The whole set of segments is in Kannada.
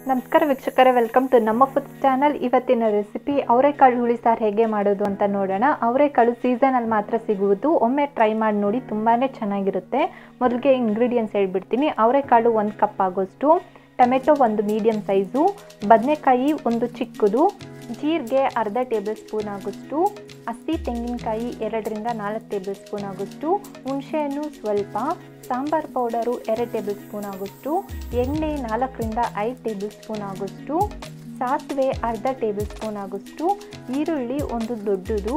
ನಮಸ್ಕಾರ ವೀಕ್ಷಕರೇ, ವೆಲ್ಕಮ್ ಟು ನಮ್ಮ ಫುಡ್ ಚಾನಲ್. ಇವತ್ತಿನ ರೆಸಿಪಿ ಅವರೆಕಾಳು ಹುಳಿ ಸಾರು ಹೇಗೆ ಮಾಡೋದು ಅಂತ ನೋಡೋಣ. ಅವರೆಕಾಳು ಸೀಸನಲ್ಲಿ ಮಾತ್ರ ಸಿಗುವುದು. ಒಮ್ಮೆ ಟ್ರೈ ಮಾಡಿ ನೋಡಿ, ತುಂಬಾ ಚೆನ್ನಾಗಿರುತ್ತೆ. ಮೊದಲಿಗೆ ಇಂಗ್ರೀಡಿಯೆಂಟ್ಸ್ ಹೇಳ್ಬಿಡ್ತೀನಿ. ಅವರೆಕಾಳು 1 ಕಪ್ ಆಗೋಷ್ಟು, ಟೊಮೆಟೊ 1 ಮೀಡಿಯಮ್ ಸೈಜು, ಬದನೆಕಾಯಿ 1 ಚಿಕ್ಕದು, ಜೀರಿಗೆ ಅರ್ಧ ಟೇಬಲ್ ಸ್ಪೂನ್ ಆಗೋಷ್ಟು, ಹಸಿ ತೆಂಗಿನಕಾಯಿ 2 ರಿಂದ 4 ಟೇಬಲ್ ಸ್ಪೂನ್ ಆಗೋಷ್ಟು, ಹುಣಸೆಹಣ್ಣು ಸ್ವಲ್ಪ, ಸಾಂಬಾರ್ ಪೌಡರು 2 ಟೇಬಲ್ ಸ್ಪೂನ್ ಆಗೋಷ್ಟು, ಎಣ್ಣೆ 4 ರಿಂದ 5 ಟೇಬಲ್ ಸ್ಪೂನ್ ಆಗೋಷ್ಟು, ಸಾಸಿವೆ ಅರ್ಧ ಟೇಬಲ್ ಸ್ಪೂನ್ ಆಗೋಷ್ಟು, ಈರುಳ್ಳಿ 1 ದೊಡ್ಡದು,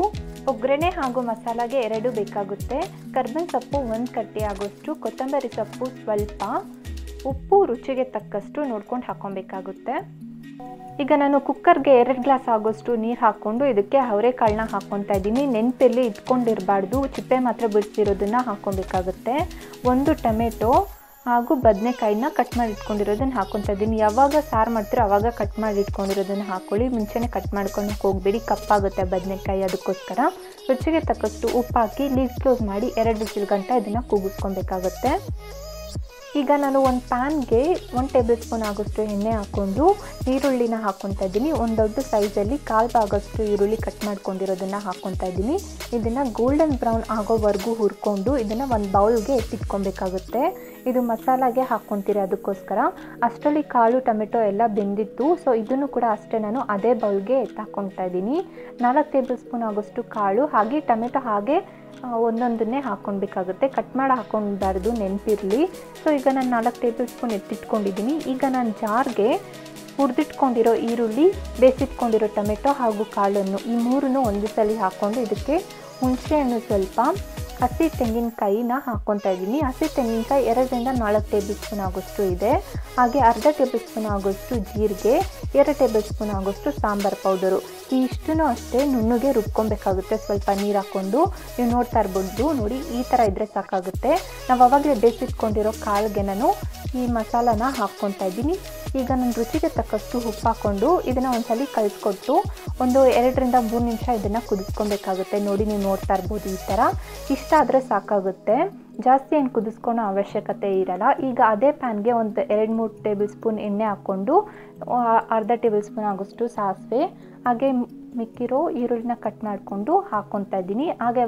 ಒಗ್ಗರಣೆ ಹಾಗೂ ಮಸಾಲಾಗೆ 2 ಬೇಕಾಗುತ್ತೆ, ಕರ್ಬೇವಿನ ಸೊಪ್ಪು 1 ಕಟ್ಟಿ ಆಗೋಷ್ಟು, ಕೊತ್ತಂಬರಿ ಸೊಪ್ಪು ಸ್ವಲ್ಪ, ಉಪ್ಪು ರುಚಿಗೆ ತಕ್ಕಷ್ಟು ನೋಡ್ಕೊಂಡು ಹಾಕೊಬೇಕಾಗುತ್ತೆ. ಈಗ ನಾನು ಕುಕ್ಕರ್ಗೆ 2 ಗ್ಲಾಸ್ ಆಗೋಷ್ಟು ನೀರು ಹಾಕ್ಕೊಂಡು ಇದಕ್ಕೆ ಅವರೆಕಾಳನ್ನ ಹಾಕ್ಕೊತಾ ಇದ್ದೀನಿ. ನೆನಪಲ್ಲಿ ಇಟ್ಕೊಂಡಿರಬಾರ್ದು, ಚಿಪ್ಪೆ ಮಾತ್ರ ಬಿಡಿಸಿರೋದನ್ನು ಹಾಕ್ಕೊಬೇಕಾಗುತ್ತೆ. 1 ಟೊಮೆಟೊ ಹಾಗೂ ಬದನೆಕಾಯಿನ ಕಟ್ ಮಾಡಿ ಇಟ್ಕೊಂಡಿರೋದನ್ನು ಹಾಕ್ಕೊತಾ ಇದ್ದೀನಿ. ಯಾವಾಗ ಸಾರು ಮಾಡ್ತೀರೋ ಆವಾಗ ಕಟ್ ಮಾಡಿ ಇಟ್ಕೊಂಡಿರೋದನ್ನು ಹಾಕ್ಕೊಳ್ಳಿ, ಮುಂಚೆನೇ ಕಟ್ ಮಾಡ್ಕೊಂಡು ಹೋಗಬೇಡಿ, ಕಪ್ಪಾಗುತ್ತೆ ಬದನೆಕಾಯಿ. ಅದಕ್ಕೋಸ್ಕರ ರುಚಿಗೆ ತಕ್ಕಷ್ಟು ಉಪ್ಪು ಹಾಕಿ ಲಿಡ್ ಕ್ಲೋಸ್ ಮಾಡಿ 2 ವಿಸಿಲ್ ಗಂಟ ಇದನ್ನು ಕೂಗಿಸ್ಕೊಬೇಕಾಗುತ್ತೆ. ಈಗ ನಾನು ಒಂದು ಪ್ಯಾನ್ಗೆ 1 ಟೇಬಲ್ ಸ್ಪೂನ್ ಆಗೋಷ್ಟು ಎಣ್ಣೆ ಹಾಕ್ಕೊಂಡು ಈರುಳ್ಳಿನ ಹಾಕ್ಕೊತಾ ಇದ್ದೀನಿ. ಒಂದು ದೊಡ್ಡ ಸೈಜಲ್ಲಿ 1/4 ಭಾಗಷ್ಟು ಈರುಳ್ಳಿ ಕಟ್ ಮಾಡ್ಕೊಂಡಿರೋದನ್ನು ಹಾಕ್ಕೊತಾ ಇದ್ದೀನಿ. ಇದನ್ನು ಗೋಲ್ಡನ್ ಬ್ರೌನ್ ಆಗೋವರೆಗೂ ಹುರ್ಕೊಂಡು ಇದನ್ನು ಒಂದು ಬೌಲ್ಗೆ ಎತ್ತಿಟ್ಕೊಬೇಕಾಗುತ್ತೆ. ಇದು ಮಸಾಲಾಗೆ ಹಾಕ್ಕೊತೀರಿ, ಅದಕ್ಕೋಸ್ಕರ. ಅಷ್ಟರಲ್ಲಿ ಕಾಳು ಟೊಮೆಟೊ ಎಲ್ಲ ಬೆಂದಿತ್ತು. ಸೊ ಇದನ್ನು ಕೂಡ ಅಷ್ಟೇ ನಾನು ಅದೇ ಬೌಲ್ಗೆ ಎತ್ತಾಕ್ಕೊತಾ ಇದ್ದೀನಿ. 4 ಟೇಬಲ್ ಸ್ಪೂನ್ ಆಗೋಷ್ಟು ಕಾಳು ಹಾಗೆ ಟೊಮೆಟೊ ಹಾಗೆ ಒಂದೊಂದನ್ನೇ ಹಾಕ್ಕೊಳ್ಬೇಕಾಗುತ್ತೆ, ಕಟ್ ಮಾಡಿ ಹಾಕ್ಕೊಳ್ಬಾರ್ದು, ನೆನಪಿರಲಿ. ಸೊ ಈಗ ನಾನು 4 ಟೇಬಲ್ ಸ್ಪೂನ್ ಎತ್ತಿಟ್ಕೊಂಡಿದ್ದೀನಿ. ಈಗ ನಾನು ಜಾರ್ಗೆ ಹುರಿದಿಟ್ಕೊಂಡಿರೋ ಈರುಳ್ಳಿ, ಬೇಯಿಸಿಟ್ಕೊಂಡಿರೋ ಟೊಮೆಟೊ ಹಾಗೂ ಕಾಳನ್ನು ಈ ಮೂರನ್ನು ಒಂದು ಸಲ ಹಾಕ್ಕೊಂಡು ಇದಕ್ಕೆ ಹುಣಸೆಹಣ್ಣು ಸ್ವಲ್ಪ, ಹಸಿ ತೆಂಗಿನಕಾಯಿನ ಹಾಕ್ಕೊತಾ ಇದ್ದೀನಿ. ಹಸಿ ತೆಂಗಿನಕಾಯಿ 2 ರಿಂದ 4 ಟೇಬಲ್ ಸ್ಪೂನ್ ಆಗೋಷ್ಟು ಇದೆ. ಹಾಗೆ ಅರ್ಧ ಟೇಬಲ್ ಸ್ಪೂನ್ ಆಗೋಷ್ಟು ಜೀರಿಗೆ, 2 ಟೇಬಲ್ ಸ್ಪೂನ್ ಆಗೋಷ್ಟು ಸಾಂಬಾರ್ ಪೌಡರು. ಈ ಇಷ್ಟನ್ನು ಅಷ್ಟೇ ನುಣ್ಣಗೆ ರುಬ್ಕೊಬೇಕಾಗುತ್ತೆ, ಸ್ವಲ್ಪ ನೀರು ಹಾಕ್ಕೊಂಡು. ನೀವು ನೋಡ್ತಾ ಇರ್ಬೋದು, ನೋಡಿ ಈ ಥರ ಇದ್ದರೆ ಸಾಕಾಗುತ್ತೆ. ನಾವು ಆವಾಗಲೇ ಬೇಯಿಸಿಟ್ಕೊಂಡಿರೋ ಕಾಳಿಗೆ ನಾನು ಈ ಮಸಾಲಾನ ಹಾಕ್ಕೊತಾ ಇದ್ದೀನಿ. ಈಗ ನಾನು ರುಚಿಗೆ ತಕ್ಕಷ್ಟು ಉಪ್ಪು ಹಾಕ್ಕೊಂಡು ಇದನ್ನು ಒಂದ್ಸಲ ಕಲಿಸ್ಕೊಟ್ಟು ಒಂದು 2 ರಿಂದ 3 ನಿಮಿಷ ಇದನ್ನು ಕುದಿಸ್ಕೊಬೇಕಾಗುತ್ತೆ. ನೋಡಿ ನೀವು ನೋಡ್ತಾ ಇರ್ಬೋದು, ಈ ಥರ ಇಷ್ಟ ಆದರೆ ಸಾಕಾಗುತ್ತೆ, ಜಾಸ್ತಿ ಏನು ಕುದಿಸ್ಕೊಳೋ ಅವಶ್ಯಕತೆ ಇರಲ್ಲ. ಈಗ ಅದೇ ಪ್ಯಾನ್ಗೆ ಒಂದು 2-3 ಟೇಬಲ್ ಸ್ಪೂನ್ ಎಣ್ಣೆ ಹಾಕ್ಕೊಂಡು ಅರ್ಧ ಟೇಬಲ್ ಸ್ಪೂನ್ ಆಗೋಷ್ಟು ಸಾಸಿವೆ ಹಾಗೆ ಮಿಕ್ಕಿರೋ ಈರುಳ್ಳಿನ ಕಟ್ ಮಾಡಿಕೊಂಡು ಹಾಕ್ಕೊತಾ ಇದ್ದೀನಿ. ಹಾಗೆ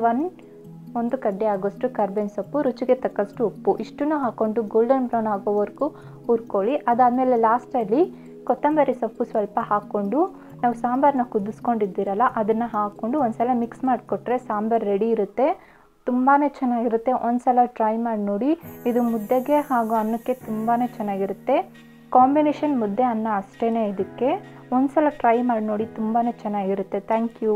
ಒಂದು ಕಡ್ಡೆ ಆಗೋಷ್ಟು ಕರ್ಬೇವಿನ ಸೊಪ್ಪು, ರುಚಿಗೆ ತಕ್ಕಷ್ಟು ಉಪ್ಪು, ಇಷ್ಟನ್ನು ಹಾಕ್ಕೊಂಡು ಗೋಲ್ಡನ್ ಬ್ರೌನ್ ಆಗೋವರೆಗೂ ಹುರ್ಕೊಳ್ಳಿ. ಅದಾದಮೇಲೆ ಲಾಸ್ಟಲ್ಲಿ ಕೊತ್ತಂಬರಿ ಸೊಪ್ಪು ಸ್ವಲ್ಪ ಹಾಕ್ಕೊಂಡು ನಾವು ಸಾಂಬಾರನ್ನ ಕುದಿಸ್ಕೊಂಡಿದ್ದೀರಲ್ಲ ಅದನ್ನು ಹಾಕ್ಕೊಂಡು ಒಂದ್ಸಲ ಮಿಕ್ಸ್ ಮಾಡಿಕೊಟ್ರೆ ಸಾಂಬಾರು ರೆಡಿ ಇರುತ್ತೆ. ತುಂಬಾ ಚೆನ್ನಾಗಿರುತ್ತೆ, ಒಂದ್ಸಲ ಟ್ರೈ ಮಾಡಿ ನೋಡಿ. ಇದು ಮುದ್ದೆಗೆ ಹಾಗೂ ಅನ್ನಕ್ಕೆ ತುಂಬಾ ಚೆನ್ನಾಗಿರುತ್ತೆ. ಕಾಂಬಿನೇಷನ್ ಮುದ್ದೆ ಅನ್ನ ಅಷ್ಟೇ ಇದಕ್ಕೆ. ಒಂದ್ಸಲ ಟ್ರೈ ಮಾಡಿ ನೋಡಿ, ತುಂಬಾ ಚೆನ್ನಾಗಿರುತ್ತೆ. Thank you.